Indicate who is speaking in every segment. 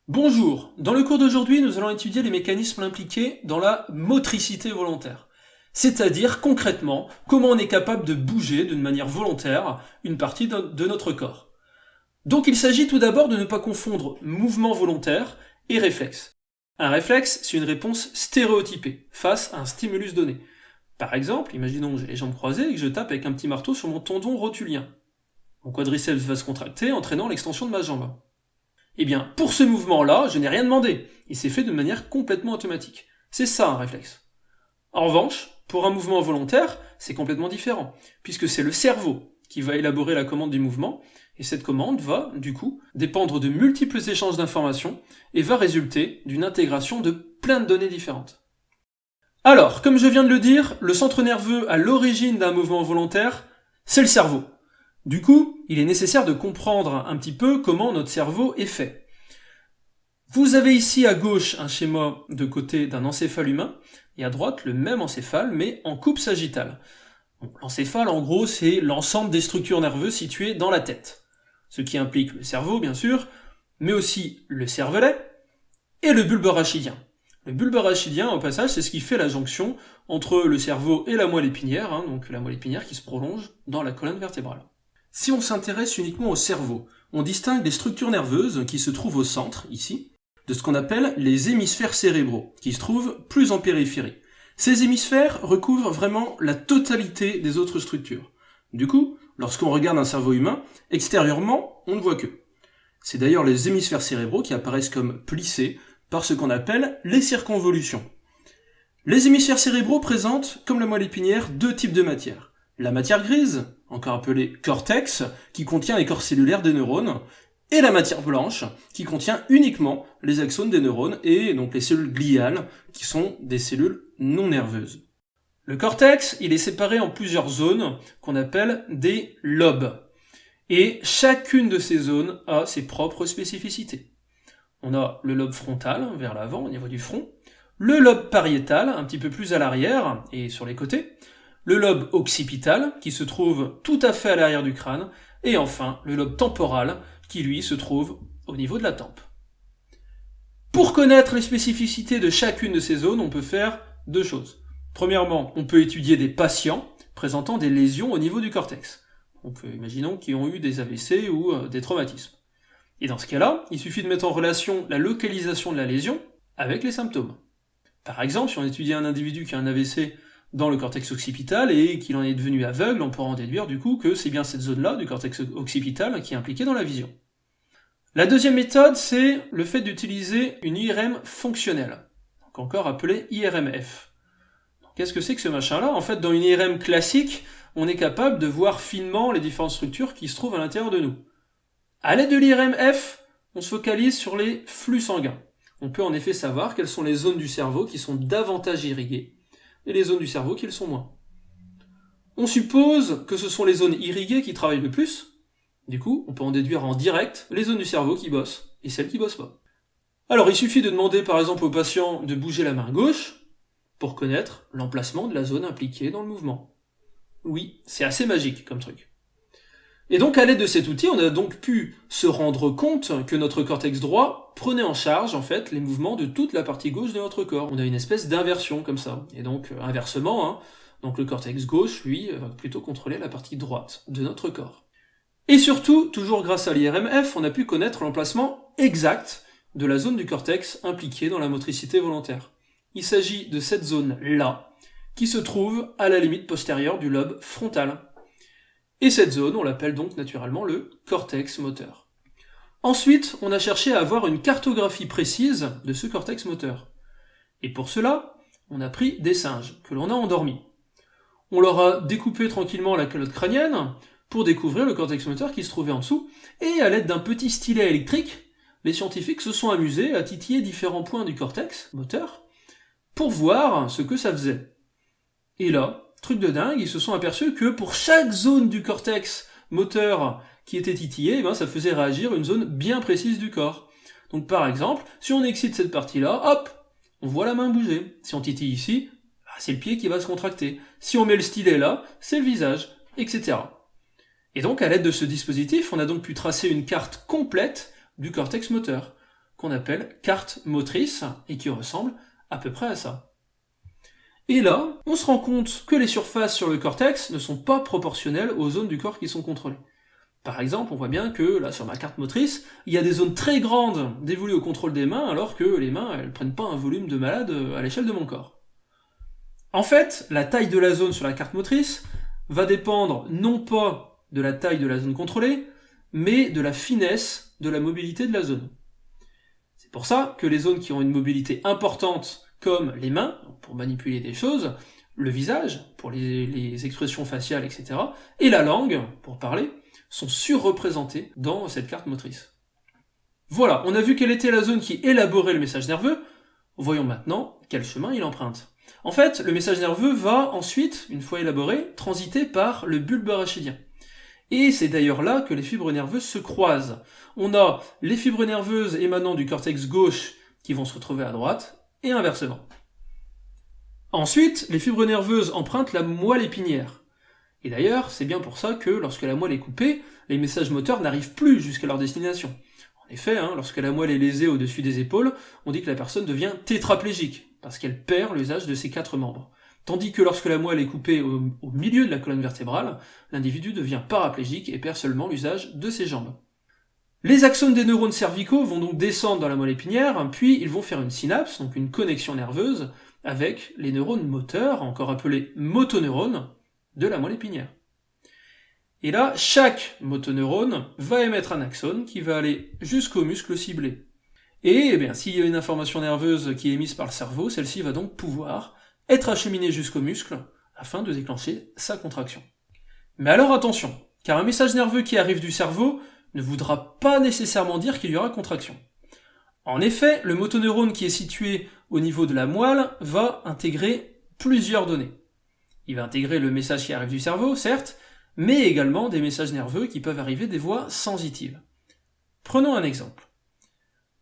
Speaker 1: Bonjour, dans le cours d'aujourd'hui nous allons étudier les mécanismes impliqués dans la motricité volontaire, c'est-à-dire concrètement comment on est capable de bouger d'une manière volontaire une partie de notre corps. Donc il s'agit tout d'abord de ne pas confondre mouvement volontaire et réflexe. Un réflexe, c'est une réponse stéréotypée face à un stimulus donné. Par exemple, imaginons que j'ai les jambes croisées et que je tape avec un petit marteau sur mon tendon rotulien. Mon quadriceps va se contracter, entraînant l'extension de ma jambe. Eh bien, pour ce mouvement-là, je n'ai rien demandé. Il s'est fait de manière complètement automatique. C'est ça un réflexe. En revanche, pour un mouvement volontaire, c'est complètement différent, puisque c'est le cerveau qui va élaborer la commande du mouvement, et cette commande va, du coup, dépendre de multiples échanges d'informations, et va résulter d'une intégration de plein de données différentes. Alors, comme je viens de le dire, le centre nerveux à l'origine d'un mouvement volontaire, c'est le cerveau. Du coup, il est nécessaire de comprendre un petit peu comment notre cerveau est fait. Vous avez ici à gauche un schéma de côté d'un encéphale humain, et à droite le même encéphale, mais en coupe sagittale. L'encéphale, en gros, c'est l'ensemble des structures nerveuses situées dans la tête, ce qui implique le cerveau, bien sûr, mais aussi le cervelet et le bulbe arachidien. Le bulbe arachidien, au passage, c'est ce qui fait la jonction entre le cerveau et la moelle épinière, donc la moelle épinière qui se prolonge dans la colonne vertébrale. Si on s'intéresse uniquement au cerveau, on distingue les structures nerveuses qui se trouvent au centre, ici, de ce qu'on appelle les hémisphères cérébraux, qui se trouvent plus en périphérie. Ces hémisphères recouvrent vraiment la totalité des autres structures. Du coup, lorsqu'on regarde un cerveau humain, extérieurement, on ne voit que. C'est d'ailleurs les hémisphères cérébraux qui apparaissent comme plissés par ce qu'on appelle les circonvolutions. Les hémisphères cérébraux présentent, comme la moelle épinière, deux types de matière. La matière grise, encore appelée cortex, qui contient les corps cellulaires des neurones, et la matière blanche, qui contient uniquement les axones des neurones, et donc les cellules gliales, qui sont des cellules non nerveuses. Le cortex, il est séparé en plusieurs zones, qu'on appelle des lobes. Et chacune de ces zones a ses propres spécificités. On a le lobe frontal, vers l'avant, au niveau du front, le lobe pariétal, un petit peu plus à l'arrière, et sur les côtés, le lobe occipital, qui se trouve tout à fait à l'arrière du crâne, et enfin le lobe temporal, qui lui se trouve au niveau de la tempe. Pour connaître les spécificités de chacune de ces zones, on peut faire deux choses. Premièrement, on peut étudier des patients présentant des lésions au niveau du cortex. Donc imaginons qu'ils ont eu des AVC ou des traumatismes. Et dans ce cas-là, il suffit de mettre en relation la localisation de la lésion avec les symptômes. Par exemple, si on étudie un individu qui a un AVC dans le cortex occipital et qu'il en est devenu aveugle, on pourra en déduire du coup que c'est bien cette zone-là du cortex occipital qui est impliquée dans la vision. La deuxième méthode, c'est le fait d'utiliser une IRM fonctionnelle, donc encore appelée IRMF. Qu'est-ce que c'est que ce machin-là? En fait, dans une IRM classique, on est capable de voir finement les différentes structures qui se trouvent à l'intérieur de nous. À l'aide de l'IRMF, on se focalise sur les flux sanguins. On peut en effet savoir quelles sont les zones du cerveau qui sont davantage irriguées, et les zones du cerveau qui le sont moins. On suppose que ce sont les zones irriguées qui travaillent le plus. Du coup, on peut en déduire en direct les zones du cerveau qui bossent et celles qui bossent pas. Alors, il suffit de demander par exemple au patient de bouger la main gauche pour connaître l'emplacement de la zone impliquée dans le mouvement. Oui, c'est assez magique comme truc. Et donc, à l'aide de cet outil, on a donc pu se rendre compte que notre cortex droit prenait en charge, en fait, les mouvements de toute la partie gauche de notre corps. On a une espèce d'inversion, comme ça. Et donc, inversement, donc le cortex gauche, lui, va plutôt contrôler la partie droite de notre corps. Et surtout, toujours grâce à l'IRMF, on a pu connaître l'emplacement exact de la zone du cortex impliquée dans la motricité volontaire. Il s'agit de cette zone-là, qui se trouve à la limite postérieure du lobe frontal. Et cette zone, on l'appelle donc naturellement le cortex moteur. Ensuite, on a cherché à avoir une cartographie précise de ce cortex moteur. Et pour cela, on a pris des singes que l'on a endormis. On leur a découpé tranquillement la calotte crânienne pour découvrir le cortex moteur qui se trouvait en dessous, et à l'aide d'un petit stylet électrique, les scientifiques se sont amusés à titiller différents points du cortex moteur pour voir ce que ça faisait. Et là, truc de dingue, ils se sont aperçus que pour chaque zone du cortex moteur qui était titillée, ça faisait réagir une zone bien précise du corps. Donc par exemple, si on excite cette partie-là, hop, on voit la main bouger. Si on titille ici, c'est le pied qui va se contracter. Si on met le stylet là, c'est le visage, etc. Et donc à l'aide de ce dispositif, on a donc pu tracer une carte complète du cortex moteur. qu'on appelle carte motrice et qui ressemble à peu près à ça. Et là, on se rend compte que les surfaces sur le cortex ne sont pas proportionnelles aux zones du corps qui sont contrôlées. Par exemple, on voit bien que, là, sur ma carte motrice, il y a des zones très grandes dévolues au contrôle des mains, alors que les mains, elles prennent pas un volume de malade à l'échelle de mon corps. En fait, la taille de la zone sur la carte motrice va dépendre non pas de la taille de la zone contrôlée, mais de la finesse de la mobilité de la zone. C'est pour ça que les zones qui ont une mobilité importante, comme les mains, pour manipuler des choses, le visage, pour les expressions faciales, etc., et la langue, pour parler, sont surreprésentées dans cette carte motrice. Voilà, on a vu quelle était la zone qui élaborait le message nerveux, voyons maintenant quel chemin il emprunte. En fait, le message nerveux va ensuite, une fois élaboré, transiter par le bulbe arachidien. Et c'est d'ailleurs là que les fibres nerveuses se croisent. On a les fibres nerveuses émanant du cortex gauche qui vont se retrouver à droite, et inversement. Ensuite, les fibres nerveuses empruntent la moelle épinière. Et d'ailleurs, c'est bien pour ça que lorsque la moelle est coupée, les messages moteurs n'arrivent plus jusqu'à leur destination. En effet, lorsque la moelle est lésée au-dessus des épaules, on dit que la personne devient tétraplégique, parce qu'elle perd l'usage de ses 4 membres. Tandis que lorsque la moelle est coupée au milieu de la colonne vertébrale, l'individu devient paraplégique et perd seulement l'usage de ses jambes. Les axones des neurones cervicaux vont donc descendre dans la moelle épinière, puis ils vont faire une synapse, donc une connexion nerveuse, avec les neurones moteurs, encore appelés motoneurones, de la moelle épinière. Et là, chaque motoneurone va émettre un axone qui va aller jusqu'au muscle ciblé. Et s'il y a une information nerveuse qui est émise par le cerveau, celle-ci va donc pouvoir être acheminée jusqu'au muscle afin de déclencher sa contraction. Mais alors attention, car un message nerveux qui arrive du cerveau ne voudra pas nécessairement dire qu'il y aura contraction. En effet, le motoneurone qui est situé au niveau de la moelle va intégrer plusieurs données. Il va intégrer le message qui arrive du cerveau, certes, mais également des messages nerveux qui peuvent arriver des voies sensitives. Prenons un exemple.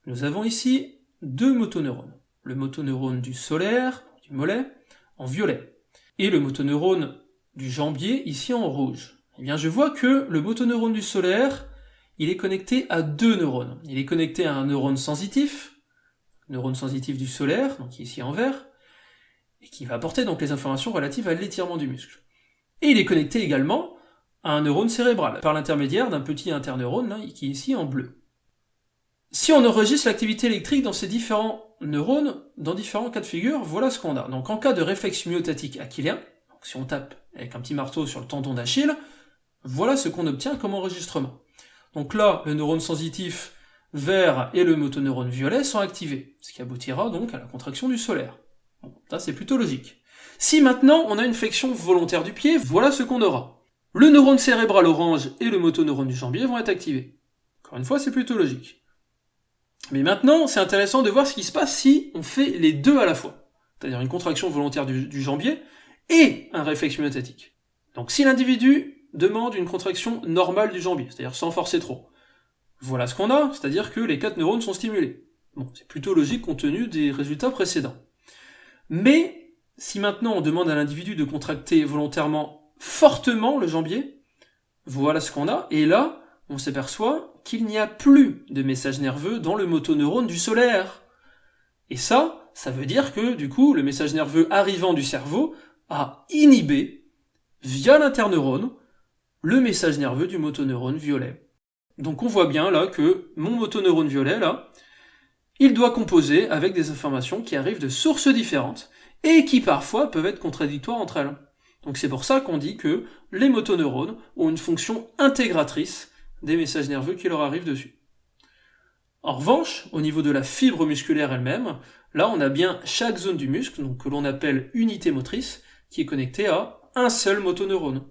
Speaker 1: Nous avons ici 2 motoneurones. Le motoneurone du solaire, du mollet, en violet, et le motoneurone du jambier, ici en rouge. Eh bien, je vois que le motoneurone du solaire, il est connecté à 2 neurones. Il est connecté à un neurone sensitif du solaire, donc ici en vert, et qui va apporter donc les informations relatives à l'étirement du muscle. Et il est connecté également à un neurone cérébral, par l'intermédiaire d'un petit interneurone, qui est ici en bleu. Si on enregistre l'activité électrique dans ces différents neurones, dans différents cas de figure, voilà ce qu'on a. Donc en cas de réflexe myotatique achillien, donc si on tape avec un petit marteau sur le tendon d'Achille, voilà ce qu'on obtient comme enregistrement. Donc là, le neurone sensitif vert et le motoneurone violet sont activés, ce qui aboutira donc à la contraction du solaire. Bon, ça c'est plutôt logique. Si maintenant on a une flexion volontaire du pied, voilà ce qu'on aura. Le neurone cérébral orange et le motoneurone du jambier vont être activés. Encore une fois, c'est plutôt logique. Mais maintenant, c'est intéressant de voir ce qui se passe si on fait les deux à la fois. C'est-à-dire une contraction volontaire du jambier et un réflexe myotatique. Donc si l'individu demande une contraction normale du jambier, c'est-à-dire sans forcer trop, voilà ce qu'on a, c'est-à-dire que les 4 neurones sont stimulés. Bon, c'est plutôt logique compte tenu des résultats précédents. Mais si maintenant on demande à l'individu de contracter volontairement fortement le jambier, voilà ce qu'on a, et là, on s'aperçoit qu'il n'y a plus de message nerveux dans le motoneurone du solaire. Et ça veut dire que, du coup, le message nerveux arrivant du cerveau a inhibé, via l'interneurone, le message nerveux du motoneurone violet. Donc on voit bien là que mon motoneurone violet, là, il doit composer avec des informations qui arrivent de sources différentes, et qui parfois peuvent être contradictoires entre elles. Donc c'est pour ça qu'on dit que les motoneurones ont une fonction intégratrice des messages nerveux qui leur arrivent dessus. En revanche, au niveau de la fibre musculaire elle-même, là on a bien chaque zone du muscle, donc que l'on appelle unité motrice, qui est connectée à un seul motoneurone.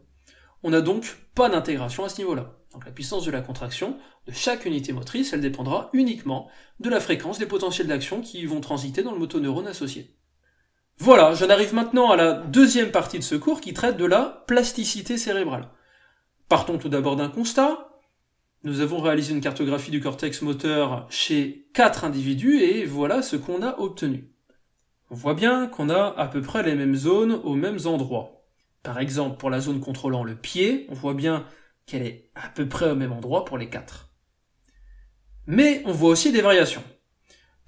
Speaker 1: On n'a donc pas d'intégration à ce niveau-là. Donc la puissance de la contraction de chaque unité motrice, elle dépendra uniquement de la fréquence des potentiels d'action qui vont transiter dans le motoneurone associé. Voilà, j'en arrive maintenant à la deuxième partie de ce cours qui traite de la plasticité cérébrale. Partons tout d'abord d'un constat. Nous avons réalisé une cartographie du cortex moteur chez 4 individus et voilà ce qu'on a obtenu. On voit bien qu'on a à peu près les mêmes zones aux mêmes endroits. Par exemple, pour la zone contrôlant le pied, on voit bien qu'elle est à peu près au même endroit pour les 4. Mais on voit aussi des variations.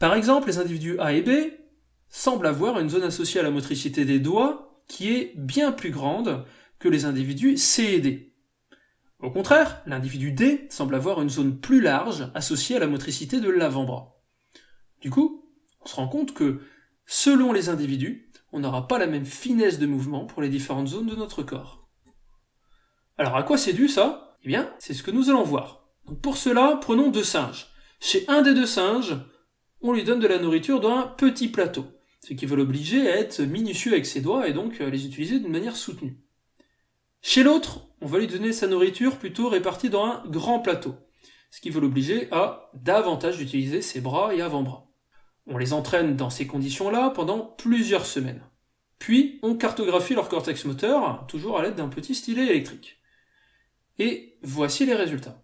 Speaker 1: Par exemple, les individus A et B semblent avoir une zone associée à la motricité des doigts qui est bien plus grande que les individus C et D. Au contraire, l'individu D semble avoir une zone plus large associée à la motricité de l'avant-bras. Du coup, on se rend compte que, selon les individus, on n'aura pas la même finesse de mouvement pour les différentes zones de notre corps. Alors à quoi c'est dû ça? Eh bien, c'est ce que nous allons voir. Donc pour cela, prenons deux singes. Chez un des deux singes, on lui donne de la nourriture dans un petit plateau, ce qui va l'obliger à être minutieux avec ses doigts et donc à les utiliser d'une manière soutenue. Chez l'autre, on va lui donner sa nourriture plutôt répartie dans un grand plateau, ce qui va l'obliger à davantage utiliser ses bras et avant-bras. On les entraîne dans ces conditions-là pendant plusieurs semaines. Puis, on cartographie leur cortex moteur, toujours à l'aide d'un petit stylet électrique. Et voici les résultats.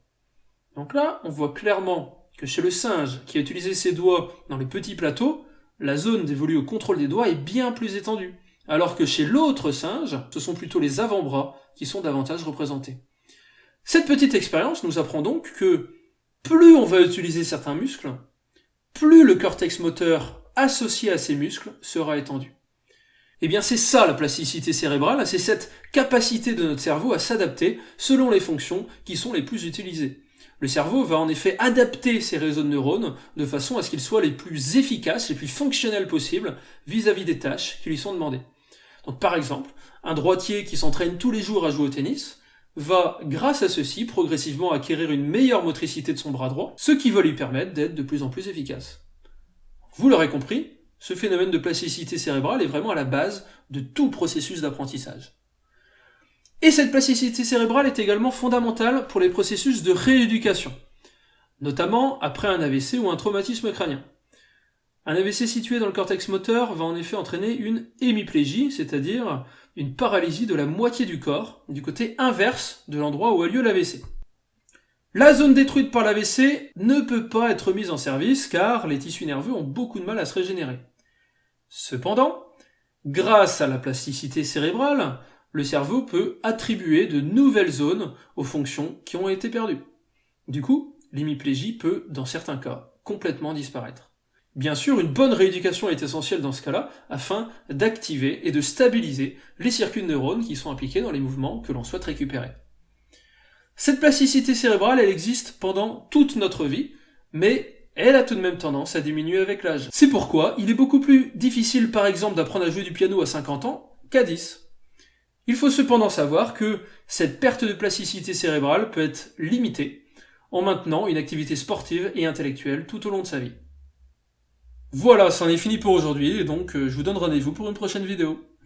Speaker 1: Donc là, on voit clairement que chez le singe qui a utilisé ses doigts dans le petit plateau, la zone dévolue au contrôle des doigts est bien plus étendue, alors que chez l'autre singe, ce sont plutôt les avant-bras qui sont davantage représentés. Cette petite expérience nous apprend donc que plus on va utiliser certains muscles, plus le cortex moteur associé à ces muscles sera étendu. Eh bien c'est ça la plasticité cérébrale, c'est cette capacité de notre cerveau à s'adapter selon les fonctions qui sont les plus utilisées. Le cerveau va en effet adapter ses réseaux de neurones de façon à ce qu'ils soient les plus efficaces, les plus fonctionnels possibles vis-à-vis des tâches qui lui sont demandées. Donc par exemple, un droitier qui s'entraîne tous les jours à jouer au tennis va, grâce à ceci, progressivement acquérir une meilleure motricité de son bras droit, ce qui va lui permettre d'être de plus en plus efficace. Vous l'aurez compris, ce phénomène de plasticité cérébrale est vraiment à la base de tout processus d'apprentissage. Et cette plasticité cérébrale est également fondamentale pour les processus de rééducation, notamment après un AVC ou un traumatisme crânien. Un AVC situé dans le cortex moteur va en effet entraîner une hémiplégie, c'est-à-dire une paralysie de la moitié du corps, du côté inverse de l'endroit où a lieu l'AVC. La zone détruite par l'AVC ne peut pas être mise en service car les tissus nerveux ont beaucoup de mal à se régénérer. Cependant, grâce à la plasticité cérébrale, le cerveau peut attribuer de nouvelles zones aux fonctions qui ont été perdues. Du coup, l'hémiplégie peut, dans certains cas, complètement disparaître. Bien sûr, une bonne rééducation est essentielle dans ce cas-là, afin d'activer et de stabiliser les circuits de neurones qui sont impliqués dans les mouvements que l'on souhaite récupérer. Cette plasticité cérébrale, elle existe pendant toute notre vie, mais elle a tout de même tendance à diminuer avec l'âge. C'est pourquoi il est beaucoup plus difficile, par exemple, d'apprendre à jouer du piano à 50 ans qu'à 10. Il faut cependant savoir que cette perte de plasticité cérébrale peut être limitée en maintenant une activité sportive et intellectuelle tout au long de sa vie. Voilà, c'en est fini pour aujourd'hui, et donc je vous donne rendez-vous pour une prochaine vidéo.